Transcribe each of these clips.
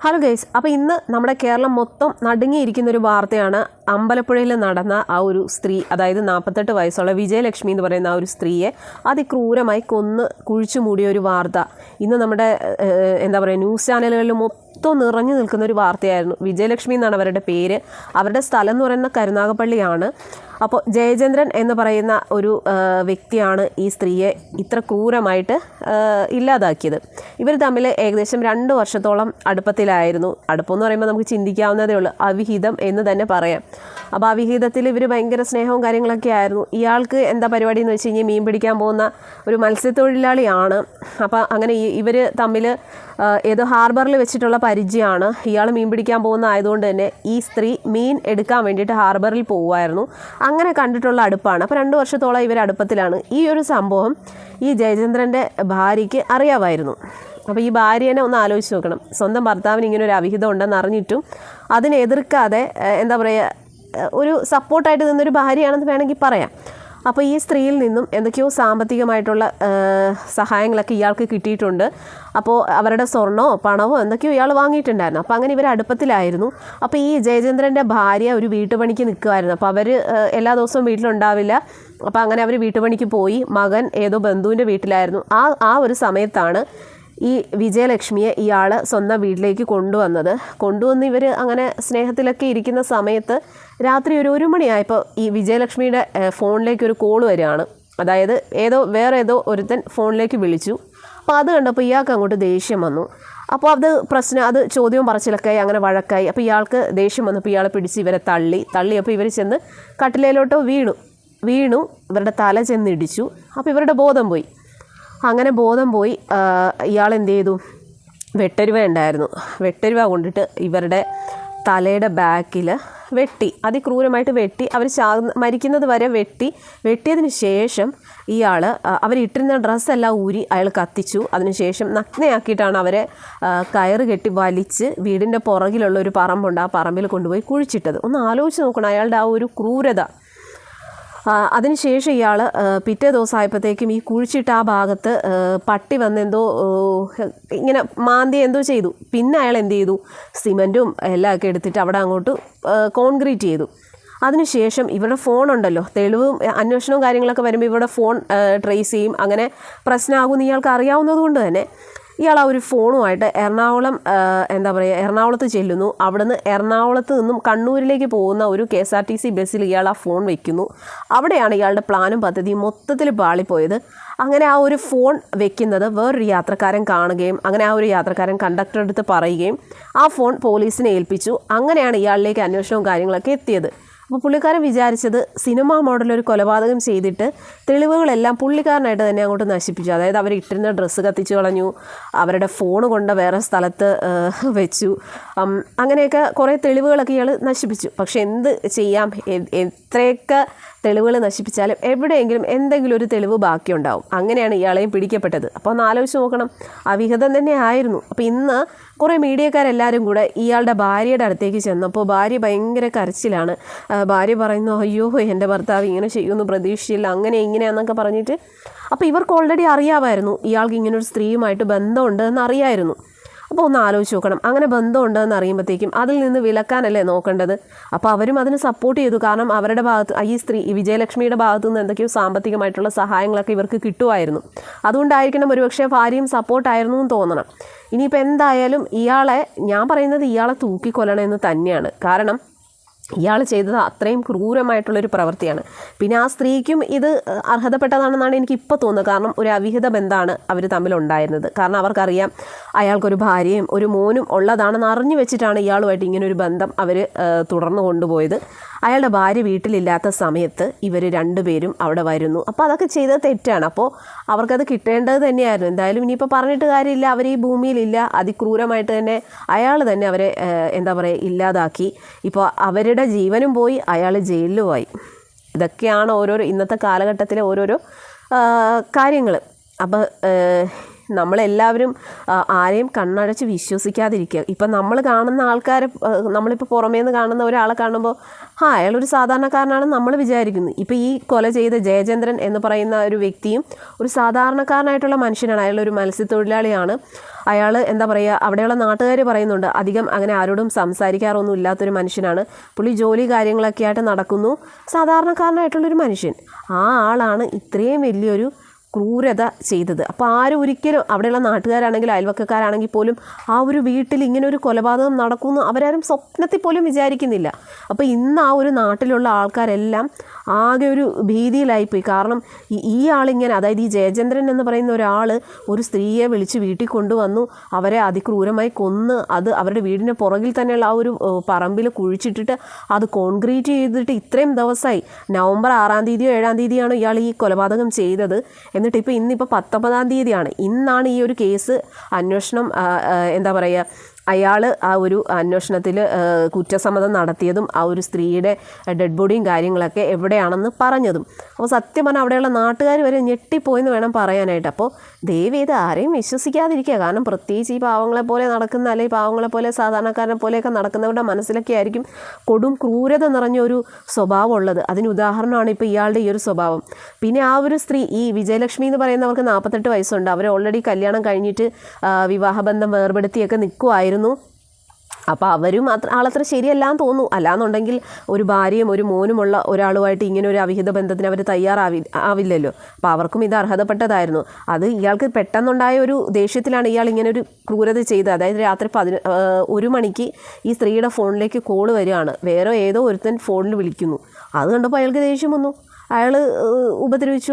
Hello guys, അപ്പോൾ ഇന്ന് നമ്മുടെ കേരളം മൊത്തം നടുങ്ങിയിരിക്കുന്നൊരു വാർത്തയാണ്. അമ്പലപ്പുഴയിൽ നടന്ന ആ ഒരു സ്ത്രീ, അതായത് 48 വയസ്സുള്ള വിജയലക്ഷ്മി എന്ന് പറയുന്ന ആ ഒരു സ്ത്രീയെ അതിക്രൂരമായി കൊന്ന് കുഴിച്ചു മൂടിയ ഒരു വാർത്ത ഇന്ന് നമ്മുടെ എന്താ പറയുക ന്യൂസ് ചാനലുകളിൽ മൊത്തം നിറഞ്ഞു നിൽക്കുന്ന ഒരു വാർത്തയായിരുന്നു. വിജയലക്ഷ്മി എന്നാണ് അവരുടെ പേര്. അവരുടെ സ്ഥലം എന്ന് പറയുന്ന കരുനാഗപ്പള്ളിയാണ്. അപ്പോൾ ജയചന്ദ്രൻ എന്ന് പറയുന്ന ഒരു വ്യക്തിയാണ് ഈ സ്ത്രീയെ ഇത്ര ക്രൂരമായിട്ട് ഇല്ലാതാക്കിയത്. ഇവർ തമ്മിൽ ഏകദേശം 2 വർഷത്തോളം അടുപ്പത്തിലായിരുന്നു. അടുപ്പമെന്ന് പറയുമ്പോൾ നമുക്ക് ചിന്തിക്കാവുന്നതേ ഉള്ളൂ, അവിഹിതം എന്ന് തന്നെ പറയാം. അപ്പോൾ അവിഹിതത്തിൽ ഇവർ ഭയങ്കര സ്നേഹവും കാര്യങ്ങളൊക്കെ ആയിരുന്നു. ഇയാൾക്ക് എന്താ പരിപാടി എന്ന് വെച്ച് കഴിഞ്ഞാൽ മീൻ പിടിക്കാൻ പോകുന്ന ഒരു മത്സ്യത്തൊഴിലാളിയാണ്. അപ്പോൾ അങ്ങനെ ഇവർ തമ്മിൽ ഏതോ ഹാർബറിൽ വെച്ചിട്ടുള്ള പരിചയമാണ്. ഇയാൾ മീൻ പിടിക്കാൻ പോകുന്ന ആയതുകൊണ്ട് തന്നെ ഈ സ്ത്രീ മീൻ എടുക്കാൻ വേണ്ടിയിട്ട് ഹാർബറിൽ പോകുമായിരുന്നു. അങ്ങനെ കണ്ടിട്ടുള്ള അടുപ്പാണ്. അപ്പോൾ 2 വർഷത്തോളം ഇവർ അടുപ്പത്തിലാണ്. ഈ ഒരു സംഭവം ഈ ജയചന്ദ്രൻ്റെ ഭാര്യയ്ക്ക് അറിയാമായിരുന്നു. അപ്പോൾ ഈ ഭാര്യനെ ഒന്ന് ആലോചിച്ച് നോക്കണം. സ്വന്തം ഭർത്താവിന് ഇങ്ങനെ ഒരു അവിഹിതം ഉണ്ടെന്ന് അറിഞ്ഞിട്ടും അതിനെ എതിർക്കാതെ എന്താ പറയുക ഒരു സപ്പോർട്ടായിട്ട് നിന്നൊരു ഭാര്യയാണെന്ന് വേണമെങ്കിൽ പറയാം. അപ്പോൾ ഈ സ്ത്രീയിൽ നിന്നും എന്തൊക്കെയോ സാമ്പത്തികമായിട്ടുള്ള സഹായങ്ങളൊക്കെ ഇയാൾക്ക് കിട്ടിയിട്ടുണ്ട്. അപ്പോൾ അവരുടെ സ്വർണ്ണമോ പണമോ എന്തൊക്കെയോ ഇയാൾ വാങ്ങിയിട്ടുണ്ടായിരുന്നു. അപ്പോൾ അങ്ങനെ ഇവർ അടുപ്പത്തിലായിരുന്നു. അപ്പോൾ ഈ ജയചന്ദ്രൻ്റെ ഭാര്യ ഒരു വീട്ടുപണിക്ക് നിൽക്കുമായിരുന്നു. അപ്പോൾ അവർ എല്ലാ ദിവസവും വീട്ടിലുണ്ടാവില്ല. അപ്പോൾ അങ്ങനെ അവർ വീട്ടുപണിക്ക് പോയി. മകൻ ഏതോ ബന്ധുവിൻ്റെ വീട്ടിലായിരുന്നു. ആ ഒരു സമയത്താണ് ഈ വിജയലക്ഷ്മിയെ ഇയാൾ സ്വന്തം വീട്ടിലേക്ക് കൊണ്ടുവന്ന് ഇവർ അങ്ങനെ സ്നേഹത്തിലൊക്കെ ഇരിക്കുന്ന സമയത്ത് രാത്രി ഒരു 1 മണിയായപ്പോൾ ഈ വിജയലക്ഷ്മിയുടെ ഫോണിലേക്ക് ഒരു കോൾ വരികയാണ്. അതായത് വേറെ ഏതോ ഒരുത്തൻ ഫോണിലേക്ക് വിളിച്ചു. അപ്പോൾ അത് കണ്ടപ്പോൾ ഇയാൾക്ക് അങ്ങോട്ട് ദേഷ്യം വന്നു. അപ്പോൾ അത് ചോദ്യവും പറച്ചിലൊക്കെ അങ്ങനെ വഴക്കായി. അപ്പോൾ ഇയാൾക്ക് ദേഷ്യം വന്നപ്പോൾ ഇയാളെ പിടിച്ച് ഇവരെ തള്ളിയപ്പോൾ ഇവർ ചെന്ന് കട്ടിലേലോട്ടോ വീണു ഇവരുടെ തല ചെന്നിടിച്ചു. അപ്പോൾ ഇവരുടെ ബോധം പോയി. അങ്ങനെ ബോധം പോയി ഇയാൾ എന്ത് ചെയ്തു, വെട്ടരുവ ഉണ്ടായിരുന്നു, വെട്ടരുവ കൊണ്ടിട്ട് ഇവരുടെ തലയുടെ ബാക്കിൽ അതിക്രൂരമായിട്ട് വെട്ടി. അവർ മരിക്കുന്നത് വരെ വെട്ടിയതിന് ശേഷം ഇയാൾ അവരിട്ടിരുന്ന ഡ്രസ്സെല്ലാം ഊരി അയാൾ കത്തിച്ചു. അതിനുശേഷം നഗ്നയാക്കിയിട്ടാണ് അവരെ കയറ് കെട്ടി വലിച്ച് വീടിൻ്റെ പുറകിലുള്ള ഒരു പറമ്പുണ്ട്, ആ പറമ്പിൽ കൊണ്ടുപോയി കുഴിച്ചിട്ടത്. ഒന്ന് ആലോചിച്ച് നോക്കണം അയാളുടെ ആ ഒരു ക്രൂരത. അതിനുശേഷം ഇയാൾ പിറ്റേ ദിവസമായപ്പോഴത്തേക്കും ഈ കുഴിച്ചിട്ട് ആ ഭാഗത്ത് പട്ടി വന്ന് ഇങ്ങനെ മാന്തി ചെയ്തു. പിന്നെ അയാൾ എന്ത് ചെയ്തു, സിമൻറ്റും എല്ലാം ഒക്കെ എടുത്തിട്ട് അവിടെ അങ്ങോട്ട് കോൺക്രീറ്റ് ചെയ്തു. അതിനുശേഷം ഇവരുടെ ഫോണുണ്ടല്ലോ, തെളിവും അന്വേഷണവും കാര്യങ്ങളൊക്കെ വരുമ്പോൾ ഇവരുടെ ഫോൺ ട്രേസ് ചെയ്യും. അങ്ങനെ പ്രശ്നമാകുമെന്ന് ഇയാൾക്ക് അറിയാവുന്നത് കൊണ്ട് തന്നെ ഇയാൾ ആ ഒരു ഫോണുമായിട്ട് എറണാകുളത്ത് ചെല്ലുന്നു. അവിടുന്ന് എറണാകുളത്ത് നിന്നും കണ്ണൂരിലേക്ക് പോകുന്ന ഒരു KSRTC ബസ്സിൽ ഇയാൾ ആ ഫോൺ വയ്ക്കുന്നു. അവിടെയാണ് ഇയാളുടെ പ്ലാനും പദ്ധതിയും മൊത്തത്തിൽ പാളിപ്പോയത്. അങ്ങനെ ആ ഒരു ഫോൺ വെക്കുന്നത് വേറൊരു യാത്രക്കാരൻ കാണുകയും അങ്ങനെ ആ ഒരു യാത്രക്കാരൻ കണ്ടക്ടറുടെ അടുത്ത് പറയുകയും ആ ഫോൺ പോലീസിനെ ഏൽപ്പിച്ചു. അങ്ങനെയാണ് ഇയാളിലേക്ക് അന്വേഷണവും കാര്യങ്ങളൊക്കെ എത്തിയത്. അപ്പോൾ പുള്ളിക്കാരൻ വിചാരിച്ചത് സിനിമാ മോഡലൊരു കൊലപാതകം ചെയ്തിട്ട് തെളിവുകളെല്ലാം പുള്ളിക്കാരനായിട്ട് തന്നെ അങ്ങോട്ട് നശിപ്പിച്ചു. അതായത് അവർ ഇട്ടിരുന്ന ഡ്രസ്സ് കത്തിച്ചു കളഞ്ഞു, അവരുടെ ഫോൺ കൊണ്ട് വേറെ സ്ഥലത്ത് വെച്ചു, അങ്ങനെയൊക്കെ കുറേ തെളിവുകളൊക്കെ ഇയാൾ നശിപ്പിച്ചു. പക്ഷെ എന്ത് ചെയ്യാം, എത്രയൊക്കെ തെളിവുകൾ നശിപ്പിച്ചാലും എവിടെയെങ്കിലും എന്തെങ്കിലും ഒരു തെളിവ് ബാക്കിയുണ്ടാവും. അങ്ങനെയാണ് ഇയാളെയും പിടിക്കപ്പെട്ടത്. അപ്പോൾ ഒന്ന് ആലോചിച്ച് നോക്കണം, അവിഹിതം തന്നെ ആയിരുന്നു. അപ്പോൾ ഇന്ന് കുറേ മീഡിയക്കാരെല്ലാവരും കൂടെ ഇയാളുടെ ഭാര്യയുടെ അടുത്തേക്ക് ചെന്നപ്പോൾ ഭാര്യ ഭയങ്കര കരച്ചിലാണ്. ഭാര്യ പറയുന്നു, അയ്യോ എൻ്റെ ഭർത്താവ് ഇങ്ങനെ ചെയ്യുമെന്ന് പ്രതീക്ഷിച്ചില്ല, അങ്ങനെ ഇങ്ങനെയാണെന്നൊക്കെ പറഞ്ഞിട്ട്. അപ്പോൾ ഇവർക്ക് ഓൾറെഡി അറിയാമായിരുന്നു ഇയാൾക്ക് ഇങ്ങനൊരു സ്ത്രീയുമായിട്ട് ബന്ധമുണ്ട് എന്നറിയായിരുന്നു. അപ്പോൾ ഒന്ന് ആലോചിച്ച് നോക്കണം, അങ്ങനെ ബന്ധമുണ്ടെന്ന് അറിയുമ്പോഴത്തേക്കും അതിൽ നിന്ന് വിലക്കാനല്ലേ നോക്കേണ്ടത്. അപ്പോൾ അവരും അതിന് സപ്പോർട്ട് ചെയ്തു. കാരണം അവരുടെ ഭാഗത്ത് ഈ വിജയലക്ഷ്മിയുടെ ഭാഗത്തു നിന്ന് എന്തൊക്കെയോ സാമ്പത്തികമായിട്ടുള്ള സഹായങ്ങളൊക്കെ ഇവർക്ക് കിട്ടുമായിരുന്നു. അതുകൊണ്ടായിരിക്കണം ഒരുപക്ഷെ ഭാര്യയും സപ്പോർട്ടായിരുന്നു എന്ന് തോന്നണം. ഇനിയിപ്പോൾ എന്തായാലും ഞാൻ പറയുന്നത് ഇയാളെ തൂക്കിക്കൊല്ലണമെന്ന് തന്നെയാണ്. കാരണം ഇയാൾ ചെയ്തത് അത്രയും ക്രൂരമായിട്ടുള്ളൊരു പ്രവൃത്തിയാണ്. പിന്നെ ആ സ്ത്രീക്കും ഇത് അർഹതപ്പെട്ടതാണെന്നാണ് എനിക്കിപ്പോൾ തോന്നുന്നത്. കാരണം ഒരു അവിഹിത ബന്ധമാണ് അവർ തമ്മിലുണ്ടായിരുന്നത്. കാരണം അവർക്കറിയാം അയാൾക്കൊരു ഭാര്യയും ഒരു മോനും ഉള്ളതാണെന്ന് അറിഞ്ഞു വെച്ചിട്ടാണ് ഇയാളുമായിട്ട് ഇങ്ങനൊരു ബന്ധം അവർ തുടർന്ന് കൊണ്ടുപോയത്. അയാളുടെ ഭാര്യ വീട്ടിലില്ലാത്ത സമയത്ത് ഇവർ 2 പേരും അവിടെ വരുന്നു. അപ്പോൾ അതൊക്കെ ചെയ്തത് തെറ്റാണ്. അപ്പോൾ അവർക്കത് കിട്ടേണ്ടത് തന്നെയായിരുന്നു. എന്തായാലും ഇനിയിപ്പോൾ പറഞ്ഞിട്ട് കാര്യമില്ല, അവർ ഈ ഭൂമിയിലില്ല. അതിക്രൂരമായിട്ട് തന്നെ അയാൾ തന്നെ അവരെ ഇല്ലാതാക്കി. ഇപ്പോൾ അവരുടെ ജീവനും പോയി, അയാൾ ജയിലിലുമായി. ഇതൊക്കെയാണ് ഇന്നത്തെ കാലഘട്ടത്തിലെ ഓരോരോ കാര്യങ്ങൾ. അപ്പോൾ നമ്മളെല്ലാവരും ആരെയും കണ്ണടച്ച് വിശ്വസിക്കാതിരിക്കുക. ഇപ്പം നമ്മൾ കാണുന്ന ആൾക്കാരെ, നമ്മളിപ്പോൾ പുറമേ നിന്ന് കാണുന്ന ഒരാളെ കാണുമ്പോൾ അയാളൊരു സാധാരണക്കാരനാണെന്ന് നമ്മൾ വിചാരിക്കുന്നു. ഇപ്പോൾ ഈ കൊല ചെയ്ത ജയചന്ദ്രൻ എന്ന് പറയുന്ന ഒരു വ്യക്തിയും ഒരു സാധാരണക്കാരനായിട്ടുള്ള മനുഷ്യനാണ്. അയാളൊരു മത്സ്യത്തൊഴിലാളിയാണ്. അയാൾ എന്താ പറയുക, അവിടെയുള്ള നാട്ടുകാർ പറയുന്നുണ്ട് അധികം അങ്ങനെ ആരോടും സംസാരിക്കാറൊന്നും ഇല്ലാത്തൊരു മനുഷ്യനാണ്. പുള്ളി ജോലി കാര്യങ്ങളൊക്കെ ആയിട്ട് നടക്കുന്നു. സാധാരണക്കാരനായിട്ടുള്ളൊരു മനുഷ്യൻ. ആ ആളാണ് ഇത്രയും വലിയൊരു ക്രൂരത ചെയ്തത്. അപ്പോൾ ആരും ഒരിക്കലും, അവിടെയുള്ള നാട്ടുകാരാണെങ്കിലും അയൽവക്കക്കാരാണെങ്കിൽ പോലും ആ ഒരു വീട്ടിൽ ഇങ്ങനെ ഒരു കൊലപാതകം നടക്കുമെന്ന് അവരാരും സ്വപ്നത്തിൽ പോലും വിചാരിക്കുന്നില്ല. അപ്പോൾ ഇന്ന് ആ ഒരു നാട്ടിലുള്ള ആൾക്കാരെല്ലാം ആകെ ഒരു ഭീതിയിലായിപ്പോയി. കാരണം ഈ ആളിങ്ങനെ, അതായത് ഈ ജയചന്ദ്രൻ എന്ന് പറയുന്ന ഒരാൾ ഒരു സ്ത്രീയെ വിളിച്ച് വീട്ടിൽ കൊണ്ടുവന്നു, അവരെ അതിക്രൂരമായി കൊന്ന് അത് അവരുടെ വീടിന് പുറകിൽ തന്നെയുള്ള ആ ഒരു പറമ്പിൽ കുഴിച്ചിട്ടിട്ട് അത് കോൺക്രീറ്റ് ചെയ്തിട്ട് ഇത്രയും ദിവസമായി. നവംബർ 6-ാം തീയതിയോ 7-ാം തീയതിയാണ് ഇയാൾ ഈ കൊലപാതകം ചെയ്തത്. എന്നിട്ട് ഇന്നിപ്പോൾ 19-ാം തീയതിയാണ്. ഇന്നാണ് ഈ ഒരു കേസ് അന്വേഷണം എന്താ പറയുക, അയാൾ ആ ഒരു അന്വേഷണത്തിൽ കുറ്റസമ്മതം നടത്തിയതും ആ ഒരു സ്ത്രീയുടെ ഡെഡ് ബോഡിയും കാര്യങ്ങളൊക്കെ എവിടെയാണെന്ന് പറഞ്ഞതും. അപ്പോൾ സത്യം പറഞ്ഞാൽ അവിടെയുള്ള നാട്ടുകാർ വരെ ഞെട്ടിപ്പോയെന്ന് വേണം പറയാനായിട്ട്. അപ്പോൾ ദയവ് ചെയ്ത് ആരെയും വിശ്വസിക്കാതിരിക്കുക. കാരണം പ്രത്യേകിച്ച് ഈ പാവങ്ങളെ പോലെ നടക്കുന്ന, അല്ലെങ്കിൽ പാവങ്ങളെ പോലെ സാധാരണക്കാരനെ പോലെയൊക്കെ നടക്കുന്നവരുടെ മനസ്സിലൊക്കെ ആയിരിക്കും കൊടും ക്രൂരത നിറഞ്ഞൊരു സ്വഭാവം ഉള്ളത്. അതിന് ഉദാഹരണമാണ് ഇപ്പോൾ ഇയാളുടെ ഈ ഒരു സ്വഭാവം. പിന്നെ ആ ഒരു സ്ത്രീ, ഈ വിജയലക്ഷ്മി എന്ന് പറയുന്നവർക്ക് 48 വയസ്സുണ്ട്. അവർ ഓൾറെഡി കല്യാണം കഴിഞ്ഞിട്ട് വിവാഹബന്ധം വേർപെടുത്തിയൊക്കെ നിൽക്കുമായിരുന്നു. അപ്പോൾ അവരും ആളത്ര ശരിയല്ലാന്ന് തോന്നുന്നു. അല്ലാന്നുണ്ടെങ്കിൽ ഒരു ഭാര്യയും ഒരു മോനുമുള്ള ഒരാളുമായിട്ട് ഇങ്ങനെ ഒരു അവിഹിത ബന്ധത്തിന് അവർ ആവില്ലല്ലോ. അപ്പോൾ അവർക്കും ഇത് അർഹതപ്പെട്ടതായിരുന്നു. അത് ഇയാൾക്ക് പെട്ടെന്നുണ്ടായ ഒരു ദേഷ്യത്തിലാണ് ഇയാൾ ഇങ്ങനെ ഒരു ക്രൂരത ചെയ്തത്. അതായത് രാത്രി 1 മണിക്ക് ഈ സ്ത്രീയുടെ ഫോണിലേക്ക് കോൾ വരികയാണ്. വേറെ ഏതോ ഒരുത്തൻ ഫോണിൽ വിളിക്കുന്നു. അത് കണ്ടപ്പോൾ അയാൾക്ക് ദേഷ്യം വന്നു. അയാൾ ഉപദ്രവിച്ചു.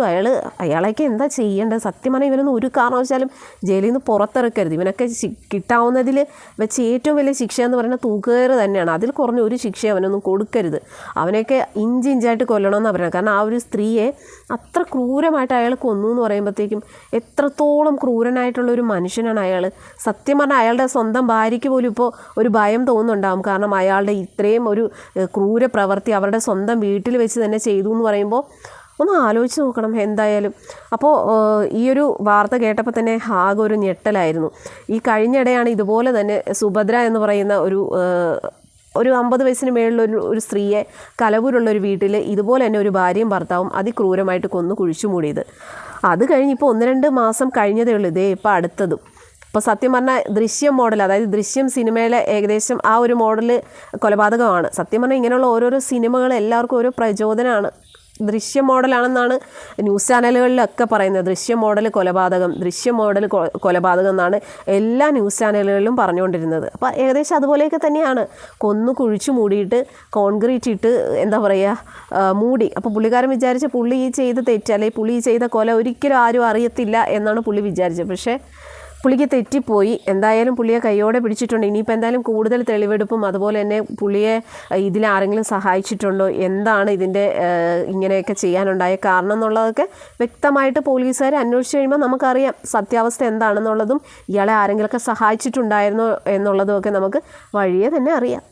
അയാളൊക്കെ എന്താ ചെയ്യേണ്ടത്? സത്യം പറഞ്ഞാൽ ഇവനൊന്നും ഒരു കാരണവശാലും ജയിലിൽ നിന്ന് പുറത്തിറക്കരുത്. ഇവനൊക്കെ കിട്ടാവുന്നതിൽ വെച്ച് ഏറ്റവും വലിയ ശിക്ഷ എന്ന് പറയുന്നത് തൂക്കുകയറ് തന്നെയാണ്. അതിൽ കുറഞ്ഞ ഒരു ശിക്ഷ അവനൊന്നും കൊടുക്കരുത്. അവനെയൊക്കെ ഇഞ്ചിഞ്ചായിട്ട് കൊല്ലണമെന്നാണ് പറയുന്നത്. കാരണം ആ ഒരു സ്ത്രീയെ അത്ര ക്രൂരമായിട്ട് അയാൾ കൊന്നു എന്ന് പറയുമ്പോഴത്തേക്കും എത്രത്തോളം ക്രൂരനായിട്ടുള്ളൊരു മനുഷ്യനാണ് അയാൾ. സത്യം പറഞ്ഞാൽ അയാളുടെ സ്വന്തം ഭാര്യയ്ക്ക് പോലും ഇപ്പോൾ ഒരു ഭയം തോന്നുന്നുണ്ടാകും. കാരണം അയാളുടെ ഇത്രയും ഒരു ക്രൂര പ്രവൃത്തി അവരുടെ സ്വന്തം വീട്ടിൽ വെച്ച് തന്നെ ചെയ്തു എന്ന് പറയുമ്പോൾ ഒന്ന് ആലോചിച്ച് നോക്കണം എന്തായാലും. അപ്പോൾ ഈ ഒരു വാർത്ത കേട്ടപ്പോൾ തന്നെ ആകെ ഒരു ഞെട്ടലായിരുന്നു. ഈ കഴിഞ്ഞിടെയാണ് ഇതുപോലെ തന്നെ സുഭദ്ര എന്ന് പറയുന്ന ഒരു 50 വയസ്സിന് മേളിലൊരു സ്ത്രീയെ കലവൂരുള്ളൊരു വീട്ടിൽ ഇതുപോലെ തന്നെ ഒരു ഭാര്യയും ഭർത്താവും അതിക്രൂരമായിട്ട് കൊന്നു കുഴിച്ചു മൂടിയത്. അത് കഴിഞ്ഞ് ഇപ്പോൾ 1-2 മാസം കഴിഞ്ഞതേ ഉള്ളൂ. ഇതേ ഇപ്പോൾ അടുത്തതും. ഇപ്പോൾ സത്യം പറഞ്ഞാൽ ദൃശ്യം മോഡൽ, അതായത് ദൃശ്യം സിനിമയിലെ ഏകദേശം ആ ഒരു മോഡൽ കൊലപാതകമാണ്. സത്യം പറഞ്ഞാൽ ഇങ്ങനെയുള്ള ഓരോരോ സിനിമകൾ എല്ലാവർക്കും ഓരോ പ്രചോദനമാണ്. ദൃശ്യം മോഡലാണെന്നാണ് ന്യൂസ് ചാനലുകളിലൊക്കെ പറയുന്നത്. ദൃശ്യം മോഡൽ കൊലപാതകം, ദൃശ്യം മോഡൽ കൊലപാതകം എന്നാണ് എല്ലാ ന്യൂസ് ചാനലുകളിലും പറഞ്ഞുകൊണ്ടിരുന്നത്. അപ്പോൾ ഏകദേശം അതുപോലെയൊക്കെ തന്നെയാണ്. കൊന്നു കുഴിച്ചു മൂടിയിട്ട് കോൺക്രീറ്റ് ഇട്ട് എന്താ പറയുക മൂടി. അപ്പോൾ പുള്ളിക്കാരൻ വിചാരിച്ച പുള്ളി ഈ ചെയ്ത തെറ്റ്, അല്ലെങ്കിൽ പുള്ളി ഈ ചെയ്ത കൊല ഒരിക്കലും ആരും അറിയത്തില്ല എന്നാണ് പുള്ളി വിചാരിച്ചത്. പക്ഷേ പുള്ളിക്ക് തെറ്റിപ്പോയി. എന്തായാലും പുള്ളിയെ കൈയോടെ പിടിച്ചിട്ടുണ്ട്. ഇനിയിപ്പോൾ എന്തായാലും കൂടുതൽ തെളിവെടുപ്പും അതുപോലെ തന്നെ പുള്ളിയെ ഇതിലാരെങ്കിലും സഹായിച്ചിട്ടുണ്ടോ, എന്താണ് ഇതിൻ്റെ ഇങ്ങനെയൊക്കെ ചെയ്യാനുണ്ടായ കാരണം എന്നുള്ളതൊക്കെ വ്യക്തമായിട്ട് പോലീസുകാർ അന്വേഷിച്ച് കഴിയുമ്പോൾ നമുക്കറിയാം സത്യാവസ്ഥ എന്താണെന്നുള്ളതും ഇയാളെ ആരെങ്കിലുമൊക്കെ സഹായിച്ചിട്ടുണ്ടായിരുന്നോ എന്നുള്ളതും ഒക്കെ നമുക്ക് വഴിയെ തന്നെ അറിയാം.